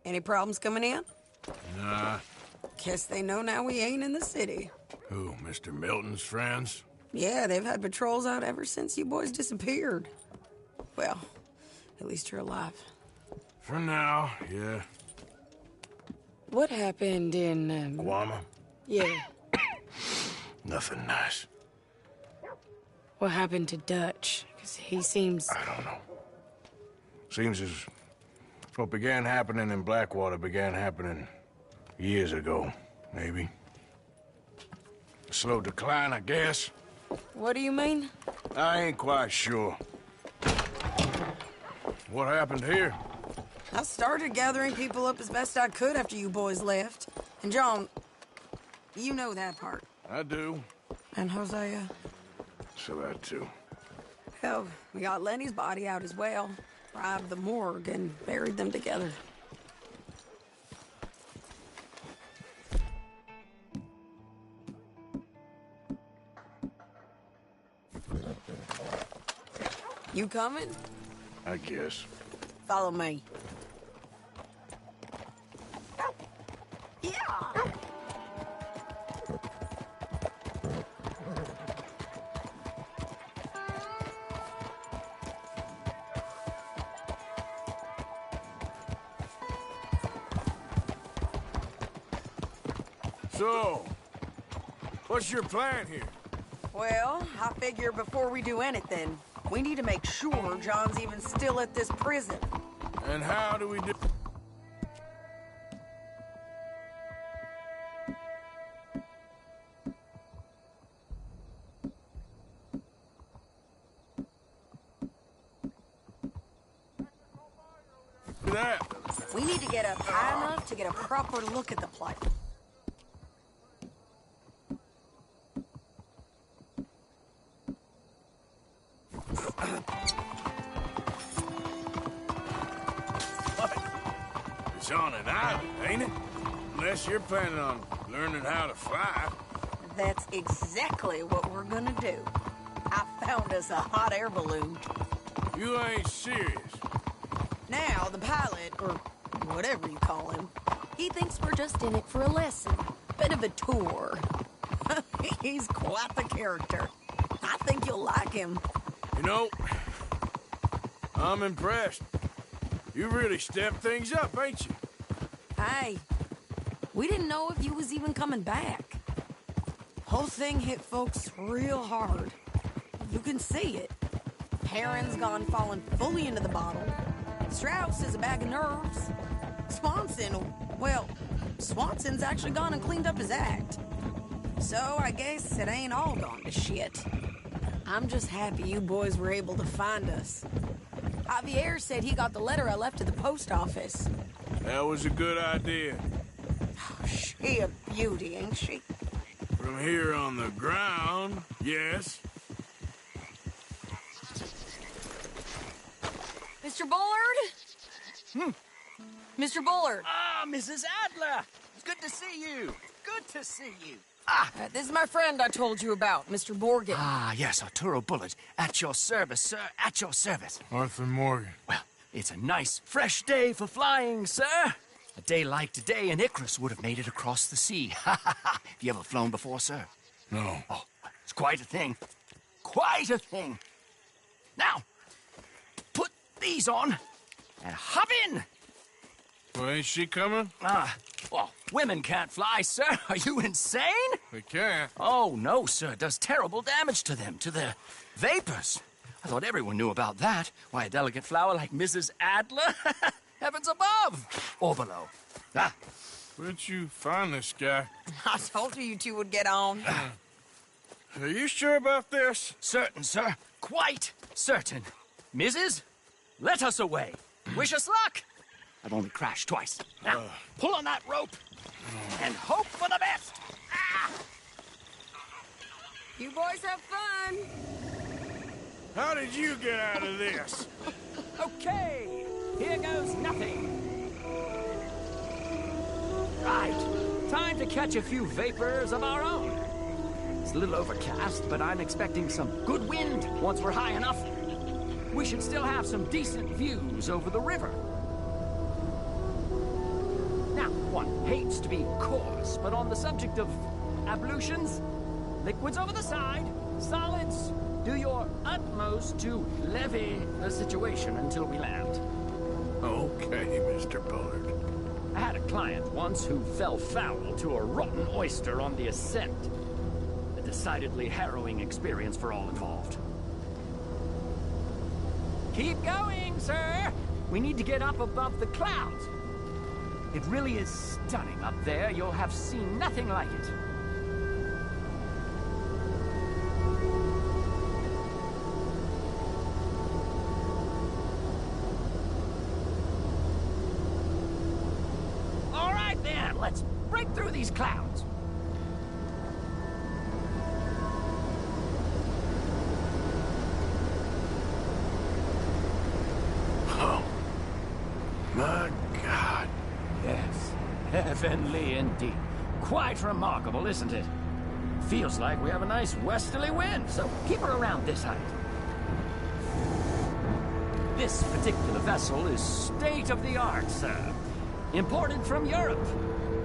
Any problems coming in? Nah. Guess they know now we ain't in the city. Who, Mr. Milton's friends? Yeah, they've had patrols out ever since you boys disappeared. Well, at least you're alive. For now, yeah. What happened in, Guama? Yeah. Nothing nice. What happened to Dutch? Because he seems... I don't know. Seems as what began happening in Blackwater began happening years ago, maybe. A slow decline, I guess. What do you mean? I ain't quite sure. What happened here? I started gathering people up as best I could after you boys left. And John, you know that part. I do. And Hosea? So that too. Hell, we got Lenny's body out as well. Robbed the morgue and buried them together. You coming? I guess. Follow me. Yeah! So, what's your plan here? Well, I figure before we do anything, we need to make sure John's even still at this prison. And how do we do... that? We need to get up high enough to get a proper look at the place. It's on an island, ain't it? Unless you're planning on learning how to fly. That's exactly what we're gonna do. I found us a hot air balloon. You ain't serious. Now, the pilot, or whatever you call him, he thinks we're just in it for a lesson. Bit of a tour. He's quite the character. I think you'll like him. You know, I'm impressed. You really stepped things up, ain't you? Hey, we didn't know if you was even coming back. Whole thing hit folks real hard. You can see it. Perrin's gone falling fully into the bottle. Strauss is a bag of nerves. Swanson's actually gone and cleaned up his act. So I guess it ain't all gone to shit. I'm just happy you boys were able to find us. Javier said he got the letter I left at the post office. That was a good idea. She a beauty, ain't she? From here on the ground, yes. Mr. Bullard? Mr. Bullard. Ah, Mrs. Adler! It's good to see you. Good to see you. This is my friend I told you about, Mr. Morgan. Ah, yes, Arturo Bullard. At your service, sir. At your service. Arthur Morgan. Well, it's a nice, fresh day for flying, sir. A day like today, an Icarus would have made it across the sea. Ha ha ha. Have you ever flown before, sir? No. Oh, it's quite a thing. Quite a thing. Now, put these on and hop in. Well, ain't she coming? Well, women can't fly, sir. Are you insane? They can't. Oh, no, sir. It does terrible damage to them, to their vapors. I thought everyone knew about that. Why, a delicate flower like Mrs. Adler? Heavens above. Or below. Ah. Where'd you find this guy? I told you two would get on. Are you sure about this? Certain, sir. Quite certain. Mrs., let us away. Wish us luck. I've only crashed twice. Now, pull on that rope and hope for the best. Ah! You boys have fun. How did you get out of this? Okay, here goes nothing. Right, time to catch a few vapors of our own. It's a little overcast, but I'm expecting some good wind once we're high enough. We should still have some decent views over the river. One hates to be coarse, but on the subject of ablutions, liquids over the side, solids, do your utmost to levy the situation until we land. Okay, Mr. Bullard. I had a client once who fell foul to a rotten oyster on the ascent. A decidedly harrowing experience for all involved. Keep going, sir! We need to get up above the clouds. It really is stunning up there. You'll have seen nothing like it. All right, then. Let's break through these clouds. Oh, my God. Yes, heavenly indeed. Quite remarkable, isn't it? Feels like we have a nice westerly wind, so keep her around this height. This particular vessel is state-of-the-art, sir. Imported from Europe.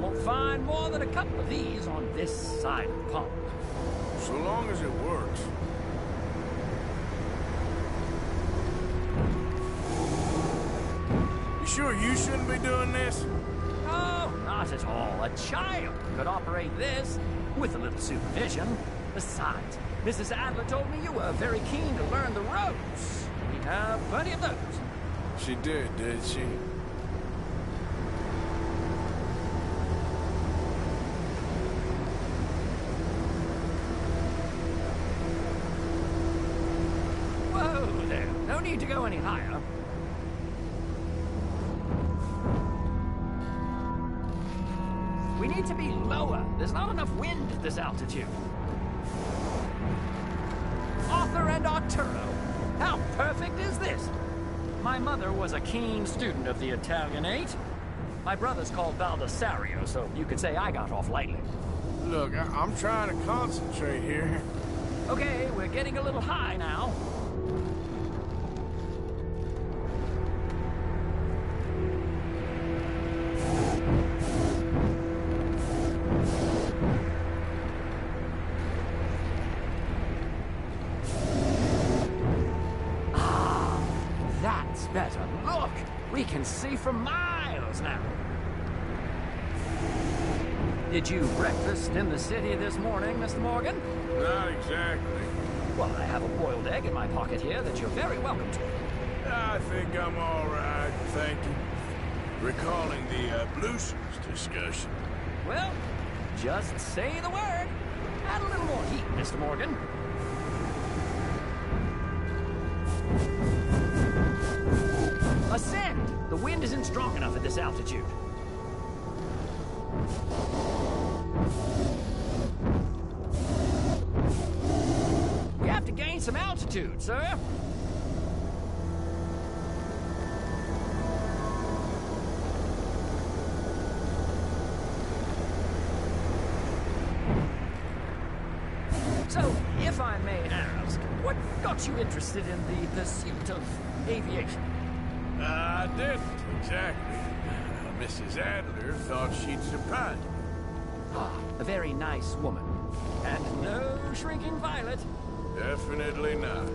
Won't find more than a couple of these on this side of the pond. So long as it works. You sure you shouldn't be doing this? Oh, not at all. A child could operate this with a little supervision. Besides, Mrs. Adler told me you were very keen to learn the ropes. We have plenty of those. She did she? Whoa there. No need to go any higher. We need to be lower. There's not enough wind at this altitude. Arthur and Arturo. How perfect is this? My mother was a keen student of the Italianate. My brother's called Baldessario, so you could say I got off lightly. Look, I'm trying to concentrate here. Okay, we're getting a little high now. Better. Look! We can see for miles now. Did you breakfast in the city this morning, Mr. Morgan? Not exactly. Well, I have a boiled egg in my pocket here that you're very welcome to. I think I'm all right, thank you. Recalling the ablutions discussion. Well, just say the word. Add a little more heat, Mr. Morgan. Ascend! The wind isn't strong enough at this altitude. We have to gain some altitude, sir. So, if I may ask, what got you interested in the pursuit of aviation? I didn't, exactly. Mrs. Adler thought she'd surprise me. Ah, a very nice woman. And no shrinking violet. Definitely not.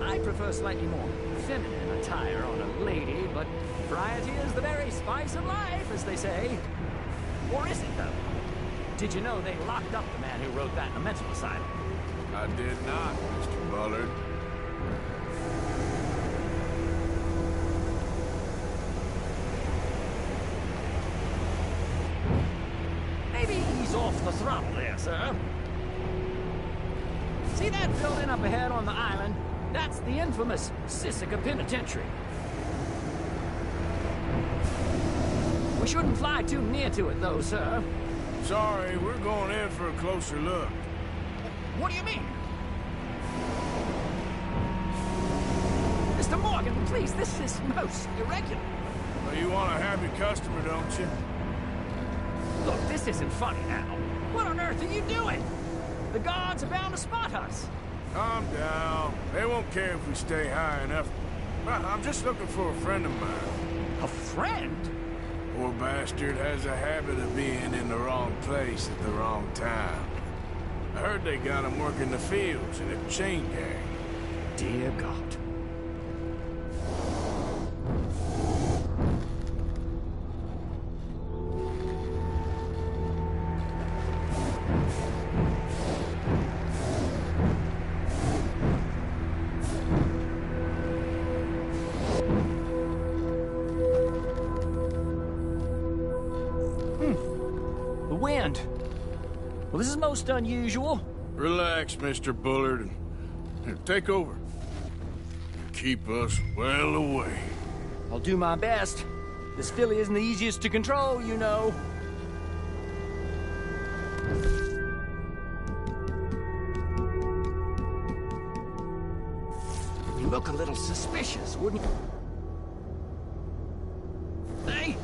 I prefer slightly more feminine attire on a lady, but variety is the very spice of life, as they say. Or is it, though? Did you know they locked up the man who wrote that in a mental asylum? I did not, Mr. Bullard. Maybe he's off the throttle there, sir. See that building up ahead on the island? That's the infamous Sisika Penitentiary. We shouldn't fly too near to it, though, sir. Sorry, we're going in for a closer look. What do you mean? Mr. Morgan, please, this is most irregular. Well, you want a happy customer, don't you? Look, this isn't funny now. What on earth are you doing? The guards are bound to spot us. Calm down. They won't care if we stay high enough. I'm just looking for a friend of mine. A friend? Poor bastard has a habit of being in the wrong place at the wrong time. I heard they got him working the fields in a chain gang. Dear God. The wind. Well, this is most unusual. Relax, Mr. Bullard. Here, take over. Keep us well away. I'll do my best. This filly isn't the easiest to control, you know. You look a little suspicious, wouldn't you? Hey!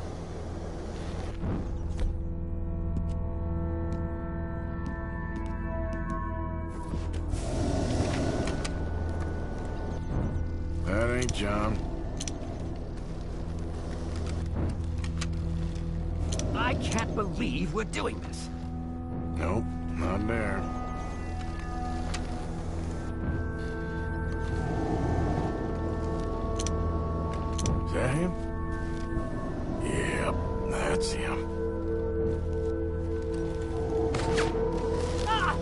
That ain't John. I can't believe we're doing this. Nope, not there. Is that him? Yep, that's him. Ah!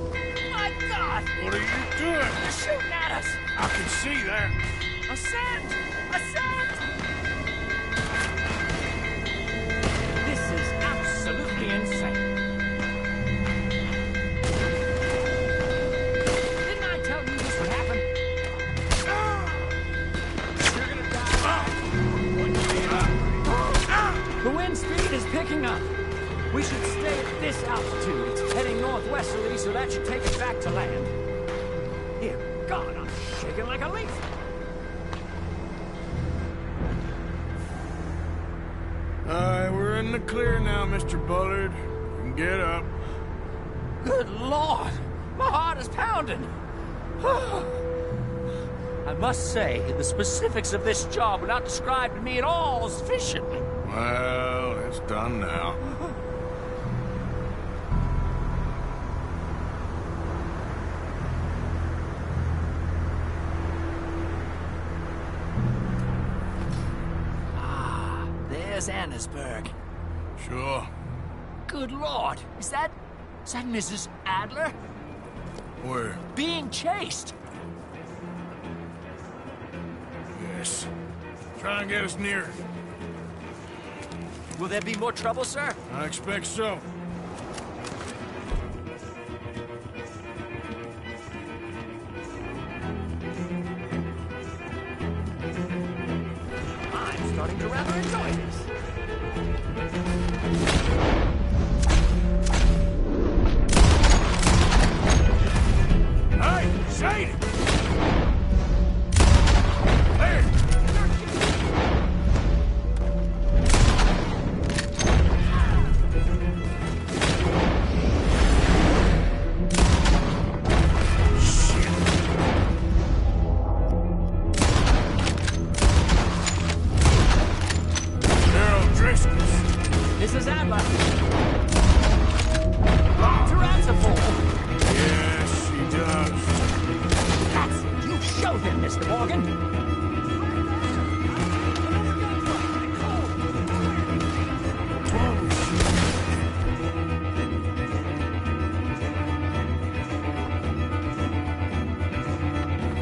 My God! What are you doing? They're shooting at us! I can see that. Ascend! Ascend! This is absolutely insane. Didn't I tell you this would happen? You're gonna die. The wind speed is picking up. We should stay at this altitude. It's heading northwesterly, so that should take us back to land. Dear God, I'm shaking like a leaf. We're in the clear now, Mr. Bullard. You can get up. Good Lord! My heart is pounding! I must say, the specifics of this job were not described to me at all sufficiently. Well, it's done now. There's Annesburg. Sure. Good Lord! Is that Mrs. Adler? Where? Being chased! Yes. Try and get us near. Will there be more trouble, sir? I expect so. I'm starting to rather enjoy this. Hey, Shady! There! Mrs. Adler! To answer for. Yes, she does. That's it. You show them, Mr. Morgan.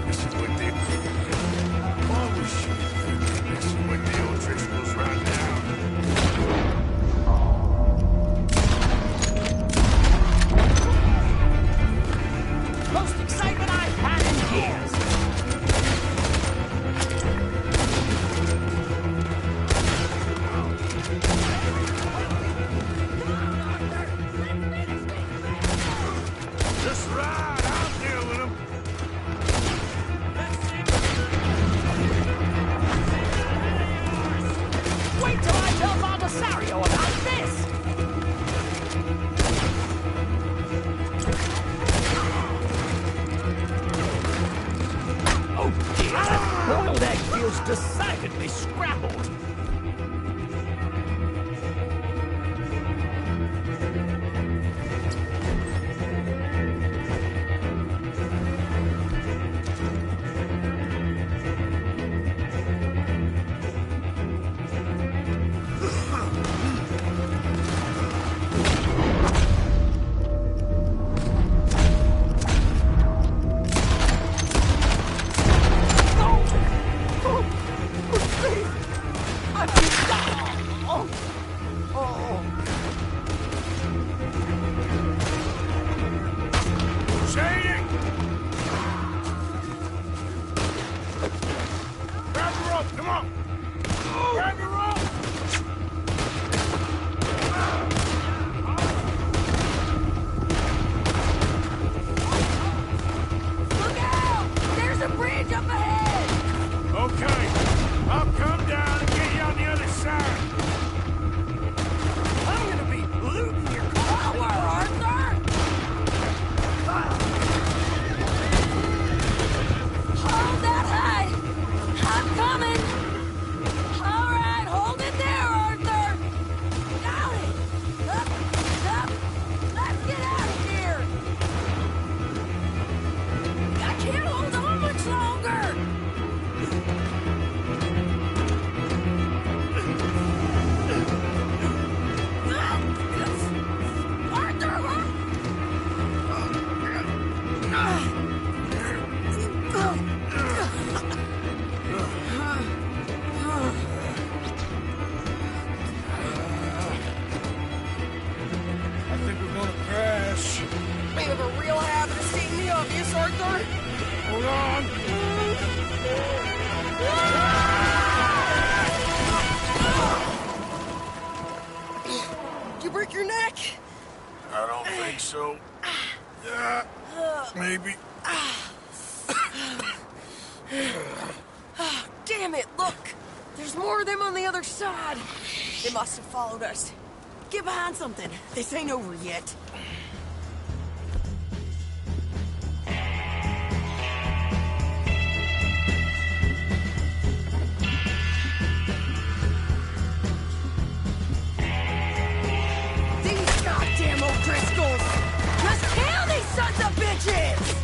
This is what they... Oh, shit. This is what the old Driscoll's right now. Most excitement I've had in years. Just ride. I'll deal with him. Wait till I tell Baldessario about this! Oh dear! Boiled egg feels decidedly scrambled. You break your neck? I don't think so. Maybe. Damn it, look! There's more of them on the other side. They must have followed us. Get behind something. This ain't over yet. These goddamn O'Driscolls! Just kill these sons of bitches!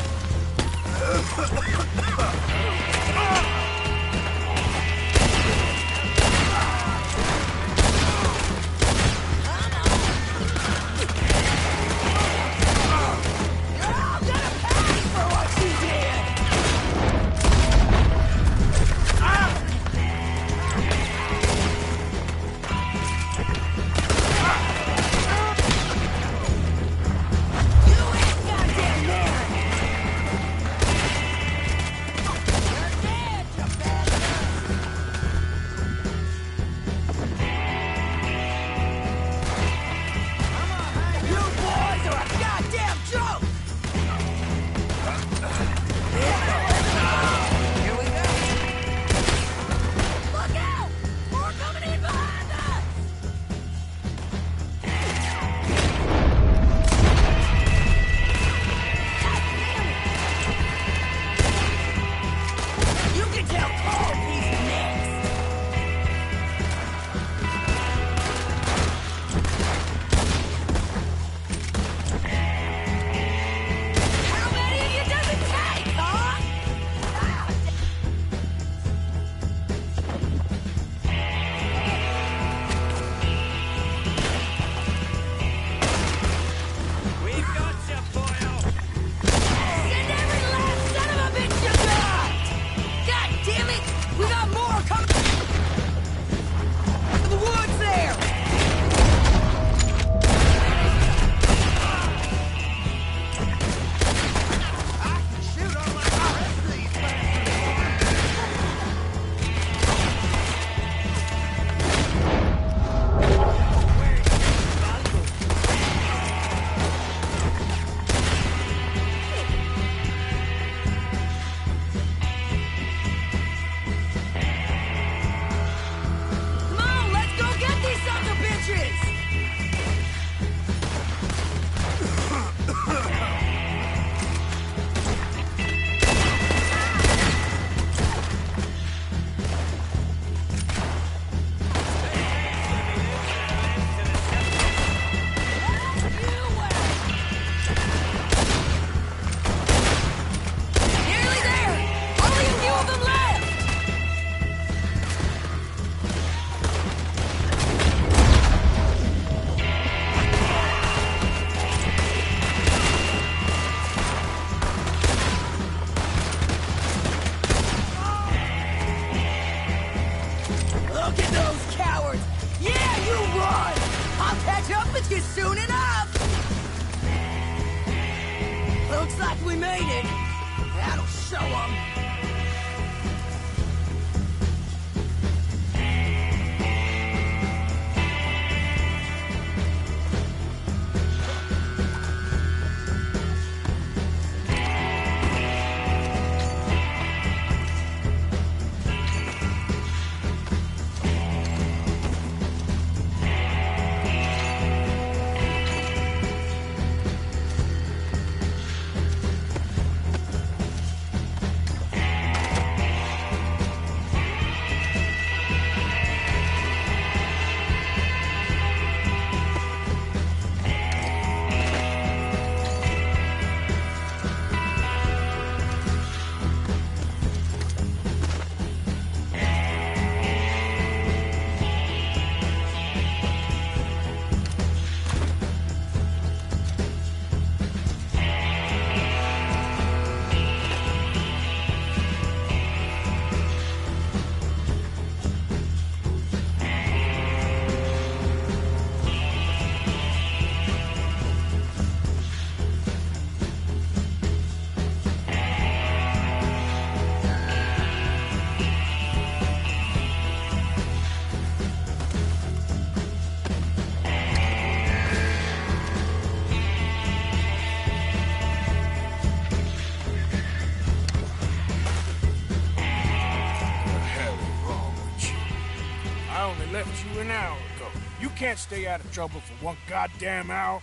go. You can't stay out of trouble for one goddamn hour.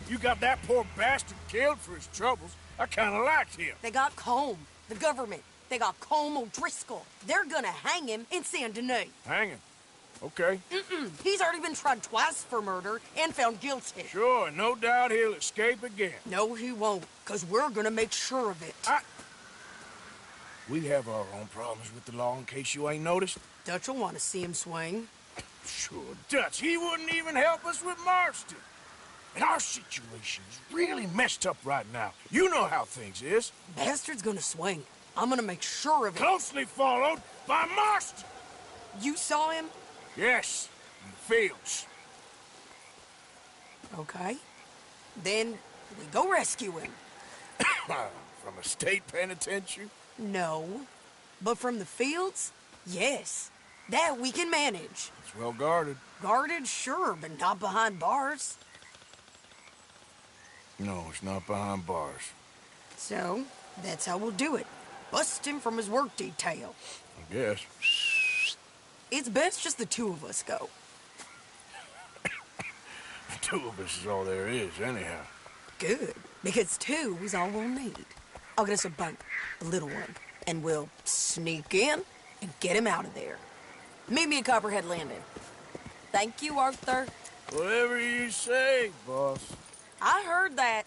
You got that poor bastard killed for his troubles. I kinda liked him. They got Combe, the government. They got Combe O'Driscoll. They're gonna hang him in Saint Denis. Hang him. Okay. He's already been tried twice for murder and found guilty. Sure, no doubt he'll escape again. No, he won't, because we're gonna make sure of it. We have our own problems with the law in case you ain't noticed. Dutch will want to see him swing. Sure, Dutch, he wouldn't even help us with Marston. And our situation is really messed up right now. You know how things is. Bastard's gonna swing. I'm gonna make sure of it. Closely followed by Marston. You saw him? Yes, in the fields. Okay. Then we go rescue him. From a state penitentiary? No. But from the fields? Yes. That we can manage. It's well guarded. Guarded, sure, but not behind bars. No, it's not behind bars. So, that's how we'll do it. Bust him from his work detail. I guess. It's best just the two of us go. The two of us is all there is, anyhow. Good, because two is all we'll need. I'll get us a boat, a little one, and we'll sneak in and get him out of there. Meet me at Copperhead Landing. Thank you, Arthur. Whatever you say, boss. I heard that.